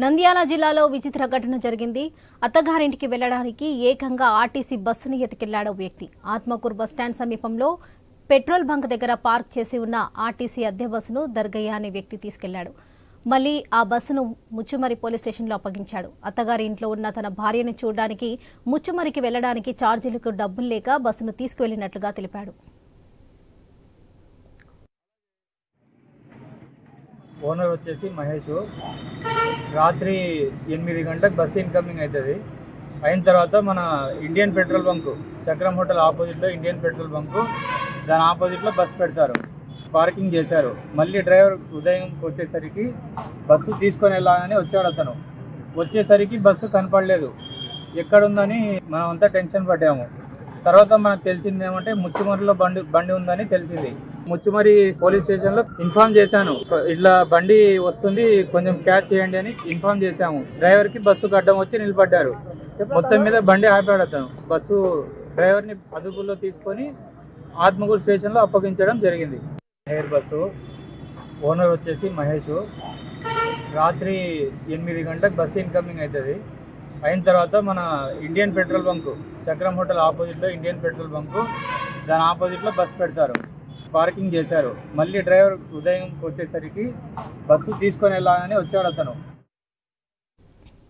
నంద్యాల జిల్లాలో విచిత్ర ఘటన జరిగింది. అత్తగారింటికి వెళ్లడానికి ఏకంగా ఆర్టీసీ బస్సును ఎత్తుకెళ్లాడు వ్యక్తి. ఆత్మకూరు బస్టాండ్ సమీపంలో పెట్రోల్ బంక్ దగ్గర పార్క్ చేసి ఉన్న ఆర్టీసీ అద్దె బస్సును దర్గయ్య అనే వ్యక్తి తీసుకెళ్లాడు. మళ్లీ ఆ బస్సును ముచ్చుమరి పోలీస్ స్టేషన్లో అప్పగించాడు. అత్తగారి ఇంట్లో ఉన్న తన భార్యను చూడడానికి ముచ్చుమరికి వెళ్లడానికి ఛార్జీలకు డబ్బులు లేక బస్సును తీసుకువెళ్లినట్లుగా తెలిపాడు. ఓనర్ వచ్చేసి మహేష్. రాత్రి 8 గంటలకు బస్సు ఇన్కమింగ్ అవుతుంది. అయిన తర్వాత మన ఇండియన్ పెట్రోల్ బంకు చక్రం హోటల్ ఆపోజిట్లో ఇండియన్ పెట్రోల్ బంకు, దాని ఆపోజిట్లో బస్సు పెడతారు. పార్కింగ్ చేశారు. మళ్ళీ డ్రైవర్ ఉదయం వచ్చేసరికి బస్సు తీసుకొని వెళ్ళాలని వచ్చాడు. అతను వచ్చేసరికి బస్సు కనపడలేదు. ఎక్కడుందని మనం అంతా టెన్షన్ పడ్డాము. తర్వాత మనకు తెలిసింది ఏమంటే ముచ్చుమరిలో బండి ఉందని తెలిసింది. ముచ్చుమరి పోలీస్ స్టేషన్ లో ఇన్ఫార్మ్ చేశాను, ఇట్లా బండి వస్తుంది కొంచెం క్యాచ్ చేయండి అని ఇన్ఫార్మ్ చేశాము. డ్రైవర్ కి బస్సు అడ్డం వచ్చి నిలబడ్డారు. మొత్తం మీద బండి ఆపాడు. అతను బస్సు డ్రైవర్ ని అదుపులో తీసుకొని ఆత్మకూరు స్టేషన్ లో అప్పగించడం జరిగింది. ఎయిర్ బస్సు ఓనర్ వచ్చేసి మహేష్. రాత్రి 8 గంటలకు బస్సు ఇన్కమింగ్ అవుతుంది. అయిన తర్వాత మన ఇండియన్ పెట్రోల్ బంకు చక్రం హోటల్ ఆపోజిట్లో ఇండియన్ పెట్రోల్ బంకు, దాని ఆపోజిట్లో బస్సు పెడతారు. పార్కింగ్ చేశారు. మళ్ళీ డ్రైవర్ ఉదయం వచ్చేసరికి బస్సు తీసుకొని వెళ్ళాలని వచ్చాడు. అతను